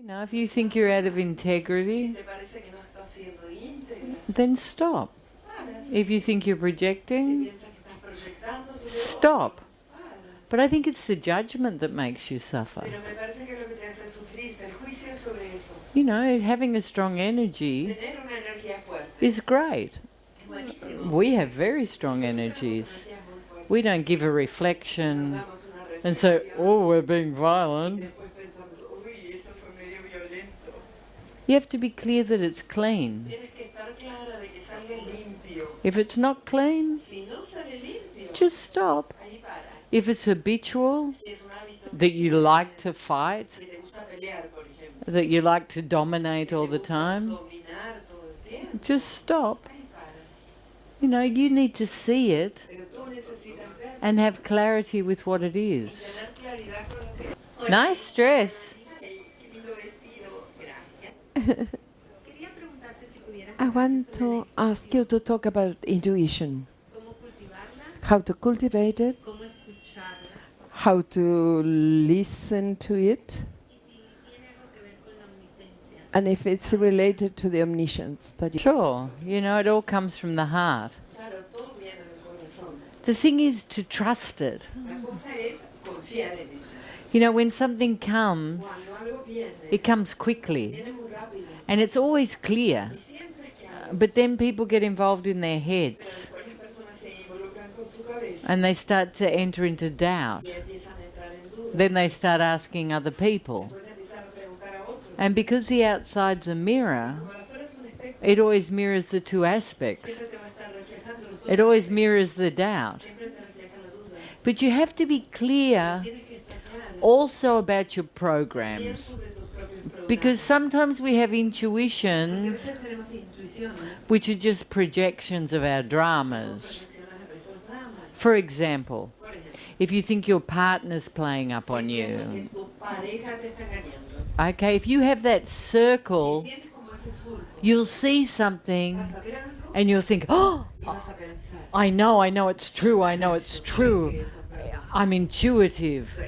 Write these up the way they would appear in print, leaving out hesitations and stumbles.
You know, if you think you're out of integrity, then stop. If you think you're projecting, stop. But I think it's the judgment that makes you suffer. You know, having a strong energy is great. We have very strong energies. We don't give a reflection and say, oh, we're being violent. You have to be clear that it's clean. If it's not clean, just stop. If it's habitual, that you like to fight, that you like to dominate all the time, just stop. You know, you need to see it and have clarity with what it is. Nice dress. I want to ask you to talk about intuition. How to cultivate it, how to listen to it, and if it's related to the omniscience. Sure, you know, it all comes from the heart. The thing is to trust it. You know, when something comes, it comes quickly, and it's always clear. But then people get involved in their heads, and they start to enter into doubt. Then they start asking other people. And because the outside's a mirror, it always mirrors the two aspects. It always mirrors the doubt. But you have to be clear also about your programs. Because sometimes we have intuitions which are just projections of our dramas. For example, if you think your partner's playing up on you, okay, if you have that circle, you'll see something and you'll think, oh, I know it's true, I'm intuitive.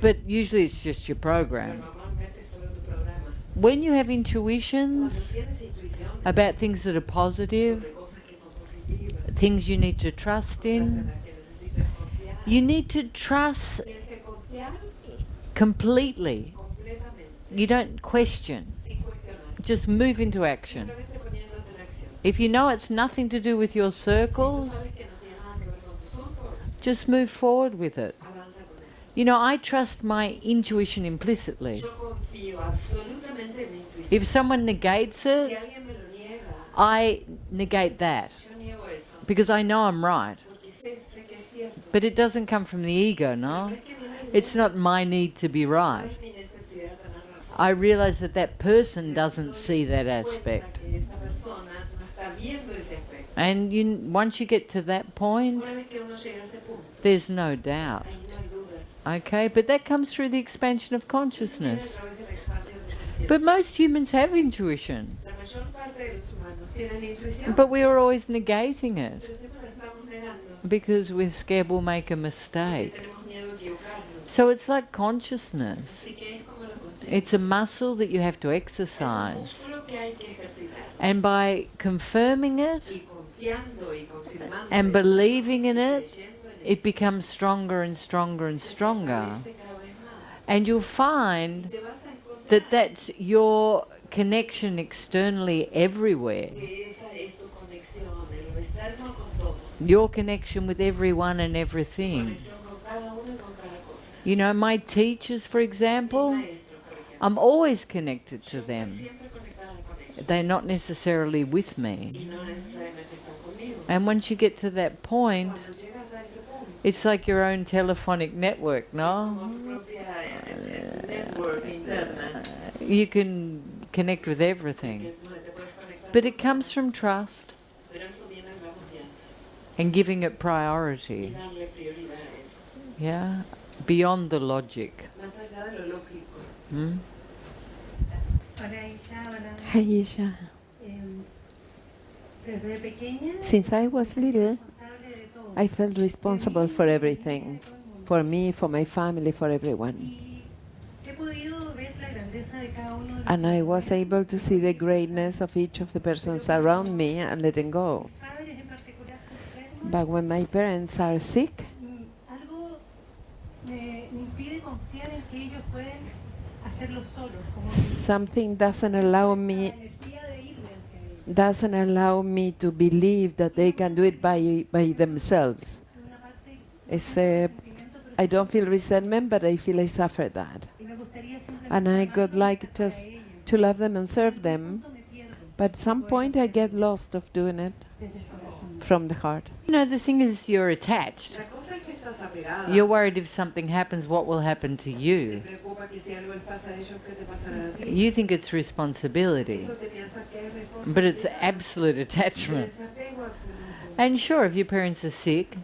But usually it's just your program. When you have intuitions about things that are positive, things you need to trust in, you need to trust completely. You don't question. Just move into action. If you know it's nothing to do with your circles, just move forward with it. You know, I trust my intuition implicitly. If someone negates it, I negate that, because I know I'm right. But it doesn't come from the ego, no? It's not my need to be right. I realize that that person doesn't see that aspect. And once you get to that point, there's no doubt. Okay, but that comes through the expansion of consciousness. But most humans have intuition. But we are always negating it because we're scared we'll make a mistake. So it's like consciousness. It's a muscle that you have to exercise. And by confirming it and believing in it, it becomes stronger and stronger and stronger. And you'll find that that's your connection externally everywhere. Your connection with everyone and everything. You know, my teachers, for example, I'm always connected to them. They're not necessarily with me. And once you get to that point, it's like your own telephonic network, no? You can connect with everything. But it comes from trust and giving it priority. Yeah? Beyond the logic. Hmm? Hi, Isha. Since I was little, I felt responsible for everything. For me, for my family, for everyone. And I was able to see the greatness of each of the persons around me and letting go. But when my parents are sick, something doesn't allow me to believe that they can do it by themselves. I don't feel resentment, but I feel I suffer that. And I would like just to love them and serve them, but at some point I get lost of doing it from the heart. You know, the thing is, you're attached. You're worried if something happens, what will happen to you? You think it's responsibility, but it's absolute attachment. And sure, if your parents are sick,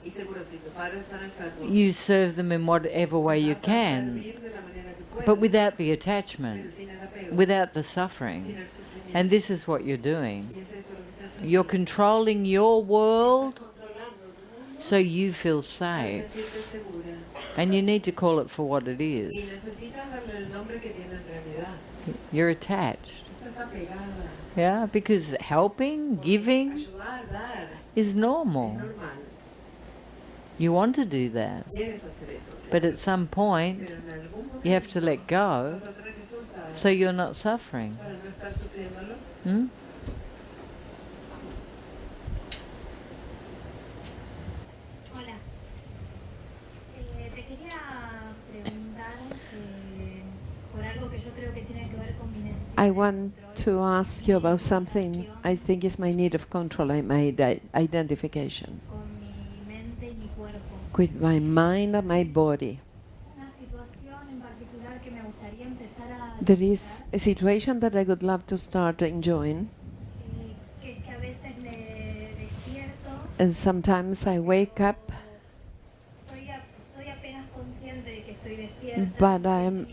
you serve them in whatever way you can, but without the attachment, without the suffering. And this is what you're doing. You're controlling your world so you feel safe. And you need to call it for what it is. You're attached. Yeah, because helping, giving is normal. You want to do that. But at some point, you have to let go so you're not suffering. Hmm? I want to ask you about something I think is my need of control and my identification with my mind and my body. There is a situation that I would love to start enjoying. And sometimes I wake up, but I'm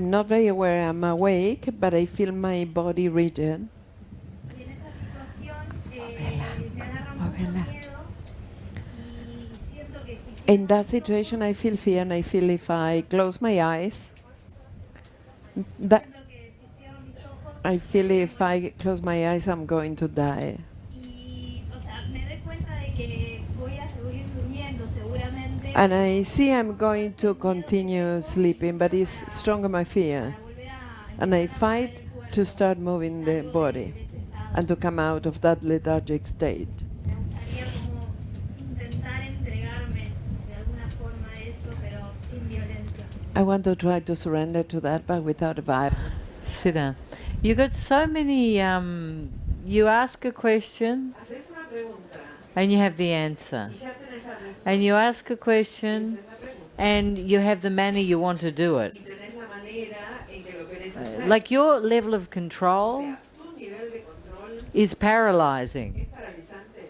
not very aware I'm awake, but I feel my body rigid. In that situation, I feel fear, and I feel if I close my eyes, I feel if I close my eyes, I'm going to die. And I see I'm going to continue sleeping, but it's stronger my fear. And I fight to start moving the body and to come out of that lethargic state. I want to try to surrender to that, but without violence. Sit down. You got so many, you ask a question and you have the answer. And you ask a question and you have the manner you want to do it. Like your level of control is paralyzing.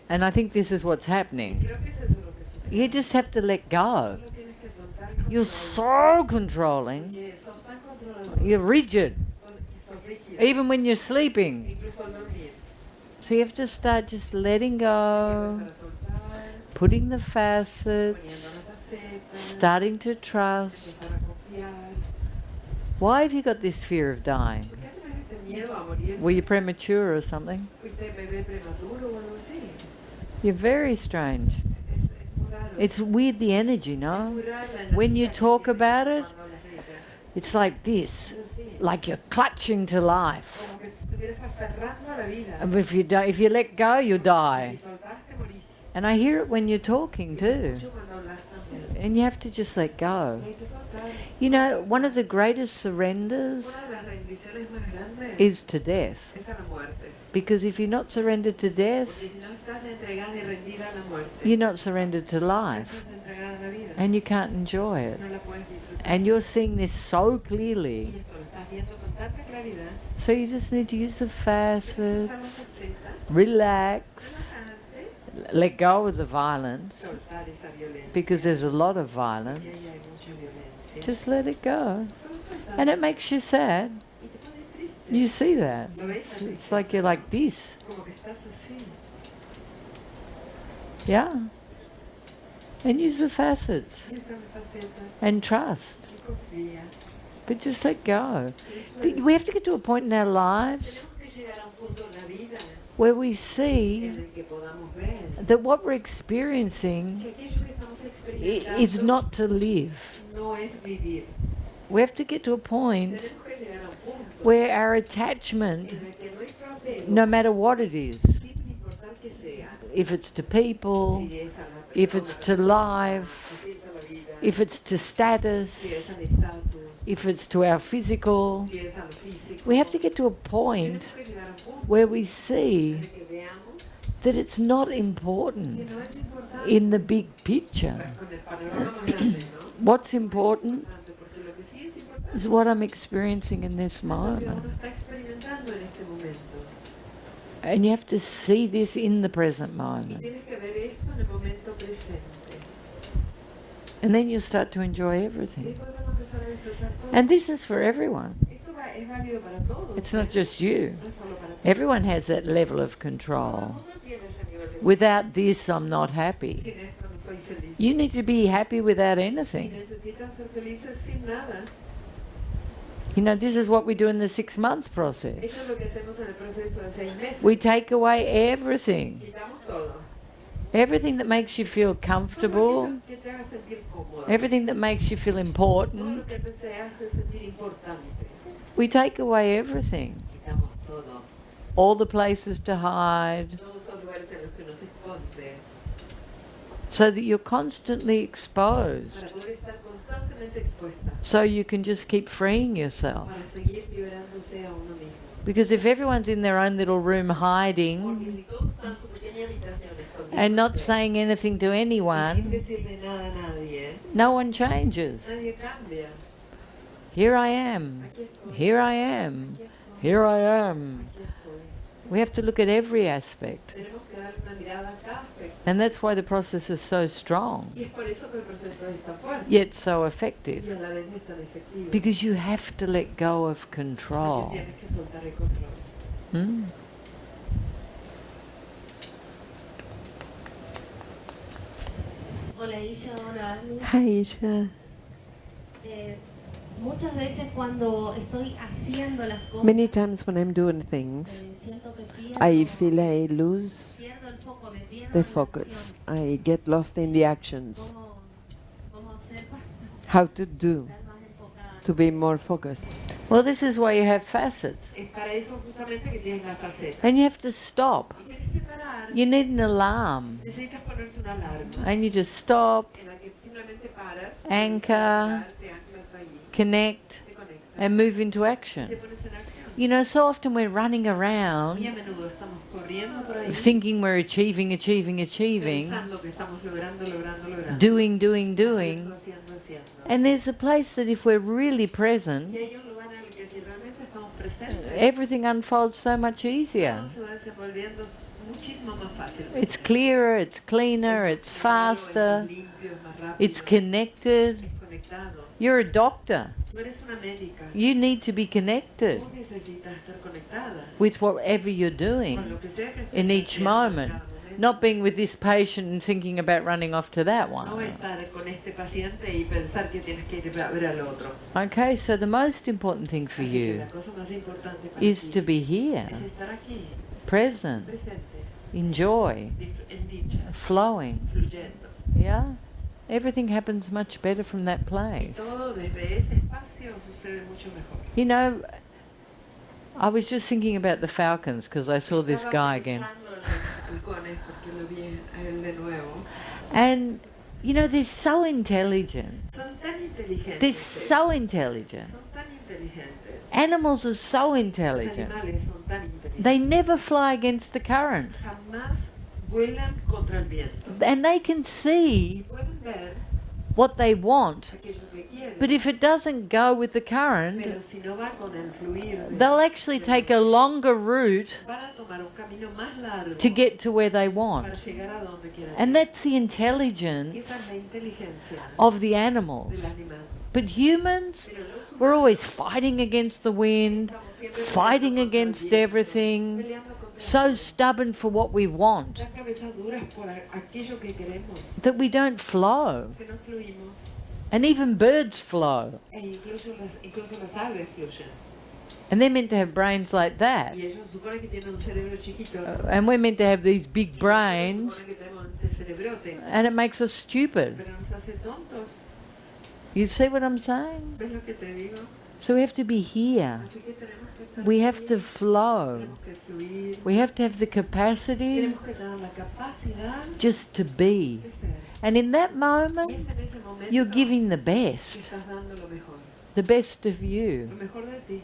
And I think this is what's happening. You just have to let go. You're so controlling. You're rigid. Even when you're sleeping. So you have to start just letting go, putting the facets, starting to trust. Why have you got this fear of dying? Were you premature or something? You're very strange. It's weird, the energy, no? When you talk about it, it's like this, like you're clutching to life. And if you let go, you die. And I hear it when you're talking too. And you have to just let go. You know, one of the greatest surrenders is to death. Because if you're not surrendered to death, you're not surrendered to life. And you can't enjoy it. And you're seeing this so clearly. So you just need to use the facets, relax, let go of the violence, because there's a lot of violence. Just let it go. And it makes you sad. You see that. It's like you're like this. Yeah. And use the facets. And trust. But just let go. But we have to get to a point in our lives where we see that what we're experiencing is not to live. We have to get to a point where our attachment, no matter what it is, if it's to people, if it's to life, if it's to status, if it's to our physical, we have to get to a point where we see that it's not important in the big picture. What's important is what I'm experiencing in this moment. And you have to see this in the present moment. And then you start to enjoy everything. And this is for everyone. It's not just you. Everyone has that level of control. Without this, I'm not happy. You need to be happy without anything. You know, this is what we do in the 6 months process. We take away everything. Everything that makes you feel comfortable, everything that makes you feel important. We take away everything. All the places to hide. So that you're constantly exposed. So you can just keep freeing yourself. Because if everyone's in their own little room hiding and not saying anything to anyone, no one changes. Here I am. Here I am. Here I am. We have to look at every aspect. And that's why the process is so strong, yet so effective. Because you have to let go of control. Hi, Isha. Many times when I'm doing things, I feel I lose the focus. I get lost in the actions. How to do to be more focused? Well, this is why you have facets. And you have to stop. You need an alarm. And you just stop, anchor, connect, and move into action. You know, so often we're running around thinking we're achieving, doing. And there's a place that if we're really present, everything unfolds so much easier. It's clearer, it's cleaner, it's faster, it's connected. You're a doctor. You need to be connected with whatever you're doing in each moment. Not being with this patient and thinking about running off to that one. Okay, so the most important thing for you is to be here, present, enjoy, flowing. Yeah? Everything happens much better from that place. You know, I was just thinking about the falcons because I saw this guy again. And, you know, they're so intelligent. They're so intelligent. Animals are so intelligent. They never fly against the current. And they can see what they want. But if it doesn't go with the current, they'll actually take a longer route to get to where they want. And that's the intelligence of the animals. But humans, we're always fighting against the wind, fighting against everything, so stubborn for what we want that we don't flow. And even birds flow. Incluso las aves fluyen. And they're meant to have brains like that. Y ellos suponen que tienen un cerebro chiquito. And we're meant to have these big brains. Supone que tenemos este cerebrote. And it makes us stupid. Pero nos hace tontos. You see what I'm saying? ¿Ves lo que te digo? So we have to be here. Así que tenemos que estar We aquí, have to flow. tenemos que fluir, We have to have the capacity tenemos que tener la capacidad just to be. de ser. And in that Y moment, es en ese momento you're giving the que best. estás dando lo mejor. The best of you. Lo mejor de ti.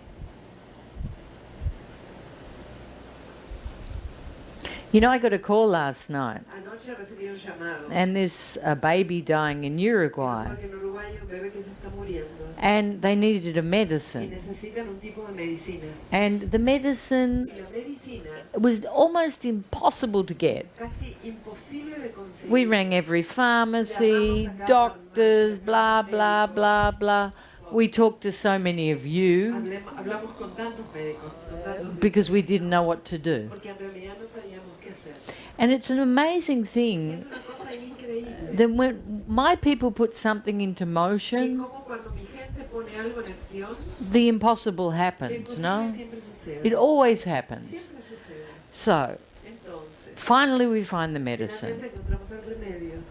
You know, I got a call last night. Anoche recibí un llamado. And there's a baby dying in Uruguay. Pensaba que en Uruguay hay un bebé que se está muriendo. And they needed a Y medicine. necesitan un tipo de medicina. And the medicine Y la medicina was almost impossible to get. casi imposible de conseguir. We rang every pharmacy, doctors, blah, blah, blah, blah. We talked to so many of you Hablamos con tantos médicos, because we didn't know what to do. porque en realidad no sabíamos qué hacer. And it's an amazing thing Es una cosa increíble. that when my people put something into Y motion, como cuando mi gente pone algo en acción, the impossible lo happens, imposible no? siempre sucede. It always happens. Siempre sucede. So, Entonces, finally we find the medicine. finalmente encontramos el remedio.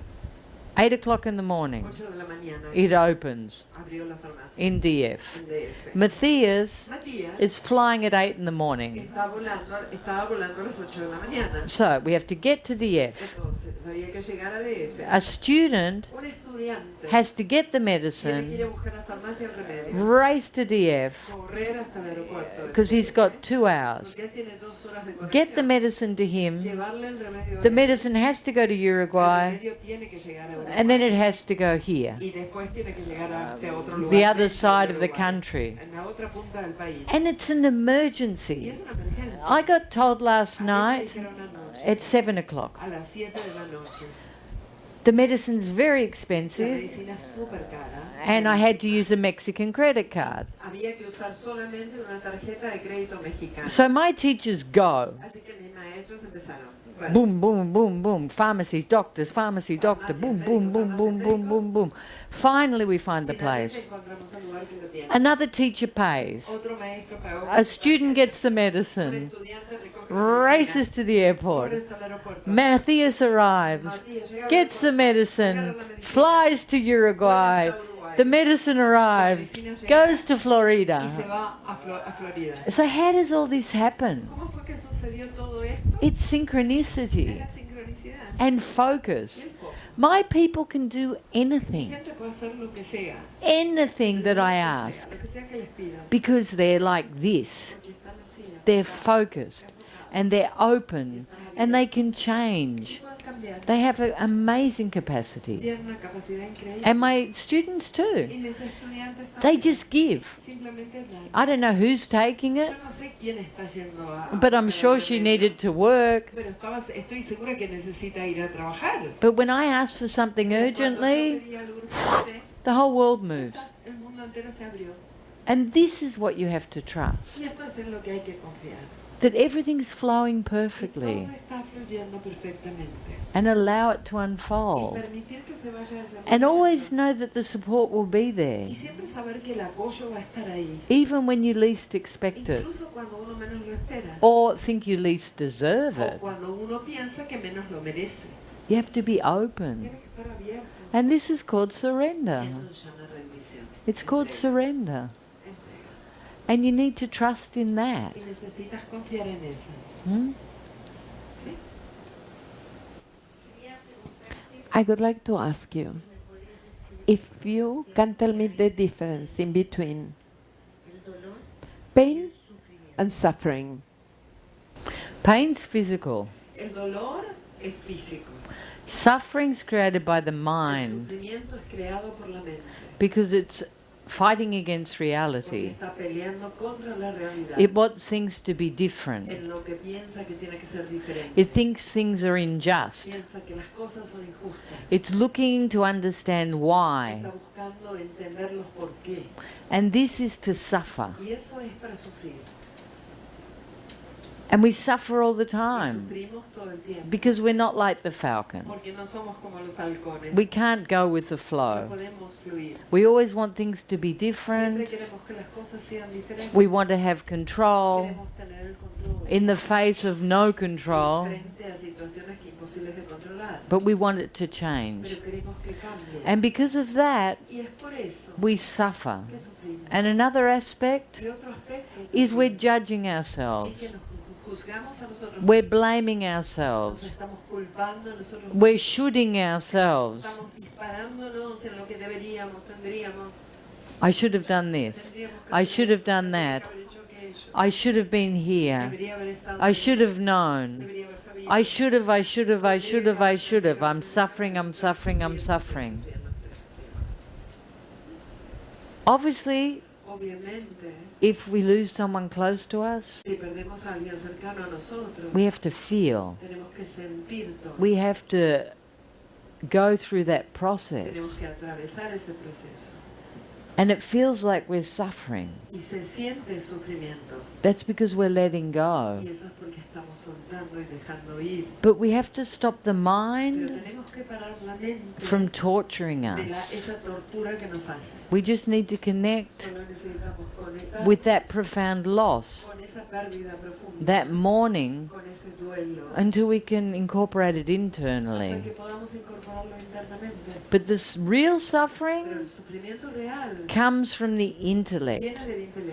8 o'clock in the morning, 8 de la mañana. it opens Abrió la farmacia. in DF. En DF. Matthias Matías is flying at 8 in the morning. estaba volando a las 8 de la mañana. So, we have to get to DF. Entonces, había que llegar a DF. A student Un estudiante has to get the tiene que ir medicine, a buscar a la farmacia el remedio. race to DF, Correr hasta el aeropuerto. because he's got 2 hours. Porque él tiene 2 horas de Get the conexión. medicine to him. Llevarle el remedio a The él. medicine has to go to El Uruguay, remedio tiene que llegar a Uruguay. and then it has to go here, Y después tiene que llegar a este otro lugar. the other dentro side de of the Uruguay, country. en la otra punta del país. And it's an Y emergency. es una emergencia. I got told last A mí me night dijeron anoche, at 7 o'clock. a las 7 de la noche. The medicine's very La expensive, medicina es súper cara. and I had to use a Mexican credit card. Había que usar solamente una tarjeta de crédito mexicana. So my teachers go. Así que mis maestros empezaron. Bueno, Boom, boom, boom, boom. Pharmacies, doctors, pharmacy, doctor. Boom, boom, boom, boom, boom, boom, boom. Finally, we find the finalmente place. encontramos el lugar que lo tiene. Another teacher pays. Otro maestro pagó. A student gets the Un medicine, estudiante recoge la races to the medicina, airport. corre hasta el aeropuerto. Matthias arrives, Matías llega al gets the aeropuerto, medicine, agarra la medicina, flies to Uruguay. The medicine arrives, goes to y se Florida. va a Florida. So how does all this happen? ¿Cómo fue que sucedió todo esto? It's synchronicity Era sincronicidad. and Y focus. el foco. My people can do Mi anything, gente puede hacer lo que sea. anything that I Lo ask, que sea que les pidan. because they're like this. Porque están así, They're enfocados, focused and they're open and they can change. pueden cambiar. They have an amazing capacity. Tienen una capacidad increíble. And my students too. Y mis estudiantes They también. just give. Simplemente dan. I don't know who's taking it, Yo no sé quién está yendo a... but I'm sure she needed to work. Pero estoy segura que necesita ir a trabajar. But when I ask for something Cuando yo urgently, pedí algo urgente, the whole world moves. el mundo entero se abrió. And this is what you have to trust, Y esto es en lo que hay que confiar. that everything's flowing Todo perfectly, está fluyendo perfectamente. and allow it to Y unfold. permitir que se vaya desarrollando. And always know that the support will be there, Y siempre saber que el apoyo va a estar ahí. even when you least expect it, Incluso cuando uno menos lo espera. or think you least deserve O it. cuando uno piensa que menos lo merece. You have to be open. Tiene que estar abierto. And this is called surrender. Eso se llama rendición. It's called Entrega. surrender. Entrega. And you need to trust in that. Y necesitas confiar en eso. Hmm? ¿Sí? I would like to ask you if you can tell me the difference in between pain and suffering. Pain's physical. El dolor es físico. Suffering's created by the El mind sufrimiento es creado por la mente. because it's fighting against Porque reality. está peleando contra la realidad. It wants things to be different. En lo que piensa que tiene que ser diferente. It thinks things are unjust. Piensa que las cosas son injustas. It's looking to understand why. Está buscando entender los por qué. And this is to suffer. Y eso es para sufrir. And we suffer all the time because we're not like the falcon. We can't go with the flow. We always want things to be different. We want to have control in the face of no control, but we want it to change. And because of that, we suffer. And another aspect is we're judging ourselves. We're blaming ourselves. We're shooting ourselves. I should have done this. I should have done that. I should have been here. I should have known. I should have, I should have, I should have, I should have. I'm suffering, I'm suffering, I'm suffering. Obviously, if we lose someone close to us, we have to feel. We have to go through that process. And it feels like we're suffering. That's because we're letting go. But we have to stop the mind from torturing us. We just need to connect with that profound loss, that mourning, until we can incorporate it internally. But this real suffering comes from the intellect,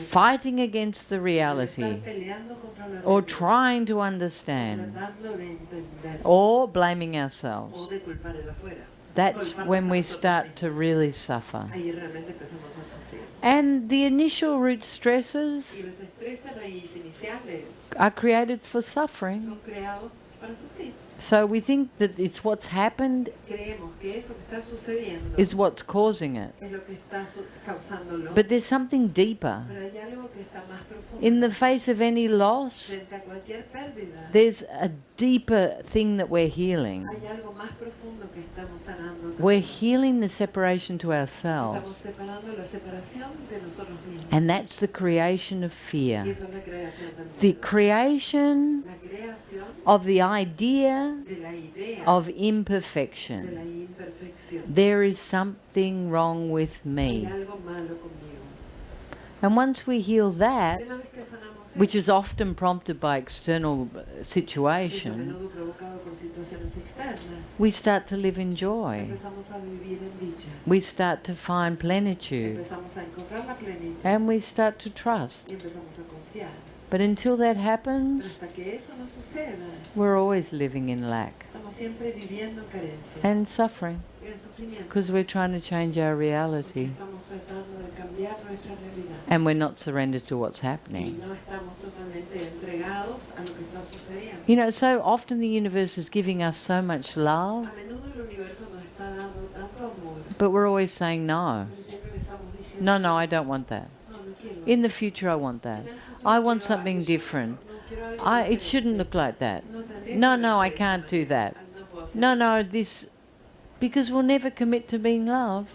fighting against the reality, or trying to understand, or blaming ourselves. That's when we start to really suffer. And the initial root stresses are created for suffering. So we think that it's what's happened is what's causing it. But there's something deeper. In the face of any loss, there's a deeper thing that we're healing. We're healing the separation to ourselves. And that's the creation of fear. The creation of the idea of imperfection. There is something wrong with me. And once we heal that, which is often prompted by external situation, we start to live in joy. We start to find plenitude. And we start to trust. But until that happens, we're always living in lack and suffering because we're trying to change our reality and we're not surrendered to what's happening. You know, so often the universe is giving us so much love, but we're always saying no. No, no, I don't want that. In the future I want that. I want something different. It shouldn't look like that. No, no, I can't do that. No, no, this... Because we'll never commit to being loved.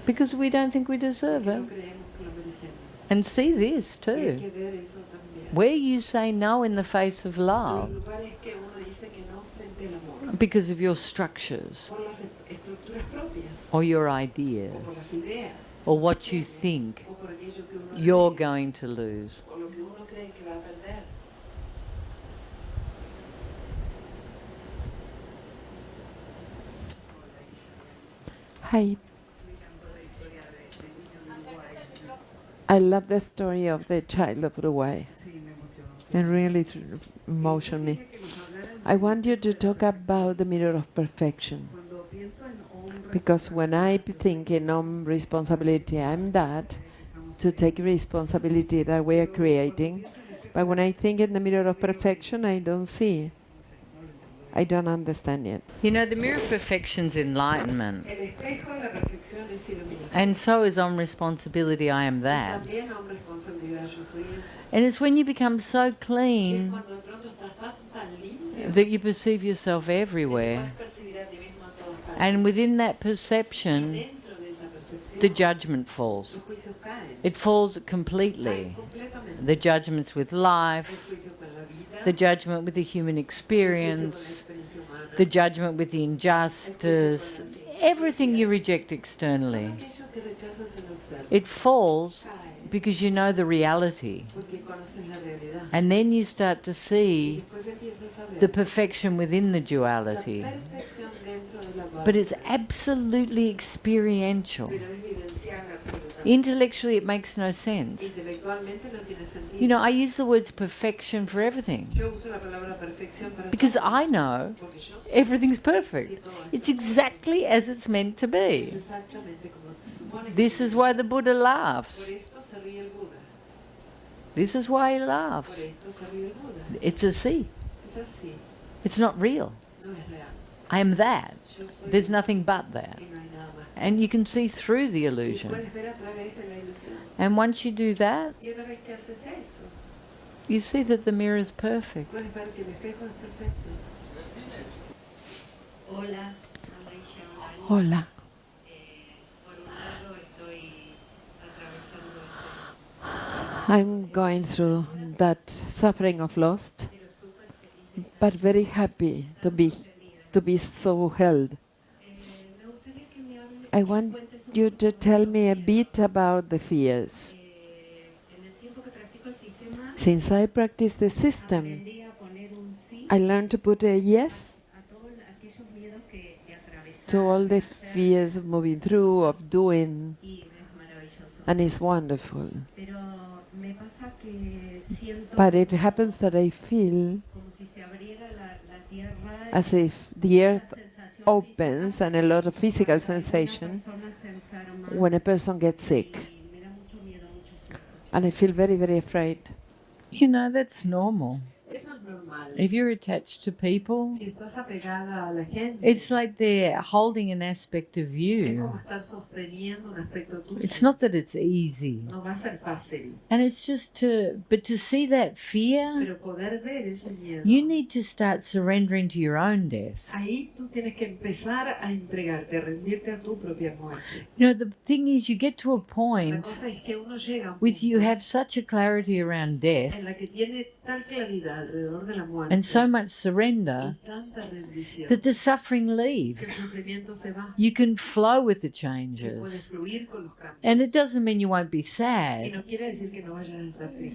Because we don't think we deserve it. And see this too. Where you say no in the face of love, because of your structures, or your ideas, or what you think you're going to lose. Hi. I love the story of the child of Uruguay. It really emotioned me. I want you to talk about the mirror of perfection. Because when I think in responsibility, I'm that, to take responsibility that we are creating. But when I think in the mirror of perfection, I don't see. I don't understand it. You know, the mirror of perfection's enlightenment. And so is on responsibility, I am that. And it's when you become so clean that you perceive yourself everywhere. And within that perception, the judgment falls. It falls completely. The judgments with life, the judgment with the human experience, the judgment with the injustice, everything you reject externally. It falls because you know the reality. And then you start to see the perfection within the duality. But it's absolutely experiential. Intellectually, it makes no sense. You know, I use the words perfection for everything because I know everything's perfect. It's exactly as it's meant to be. This is why the Buddha laughs. This is why he laughs. It's a sea. It's not real. I am that. There's nothing but that. And you can see through the illusion. And once you do that, you see that the mirror is perfect. Hola. I'm going through that suffering of loss, but very happy to be so held. I want you to tell me a bit about the fears. Since I practice the system, I learned to put a yes to all the fears of moving through, of doing, and it's wonderful. But it happens that I feel as if the earth opens and a lot of physical sensation when a person gets sick. And I feel very, very afraid. You know, that's normal. If you're attached to people, it's like they're holding an aspect of you. It's not that it's easy. And it's just to see that fear, you need to start surrendering to your own death. You know, the thing is, you get to a point with you have such a clarity around death and so much surrender that the suffering leaves. You can flow with the changes. And it doesn't mean you won't be sad.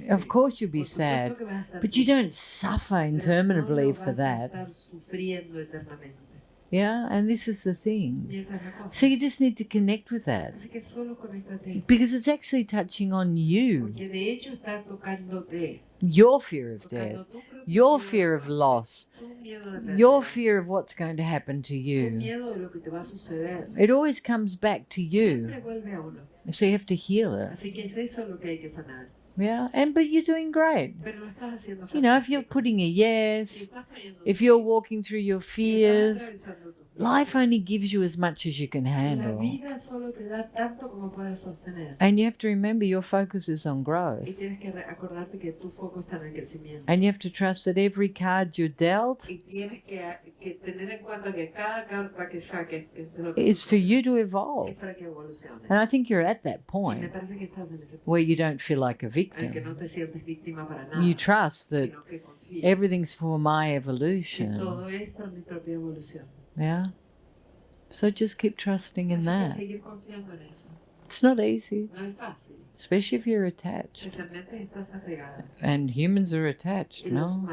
Of course you'll be sad, but you don't suffer interminably for that. Yeah, and this is the thing. So you just need to connect with that. Because it's actually touching on you. Your fear of death, your fear of loss, your fear of what's going to happen to you. It always comes back to you. So you have to heal it. Yeah, but you're doing great. You know, if you're putting a yes, if you're walking through your fears, life only gives you as much as you can handle. And you have to remember your focus is on growth. And you have to trust that every card you're dealt is for you to evolve. And I think you're at that point where you don't feel like a victim. You trust that everything's for my evolution. Yeah? So just keep trusting in that. It's not easy, especially if you're attached. And humans are attached, no?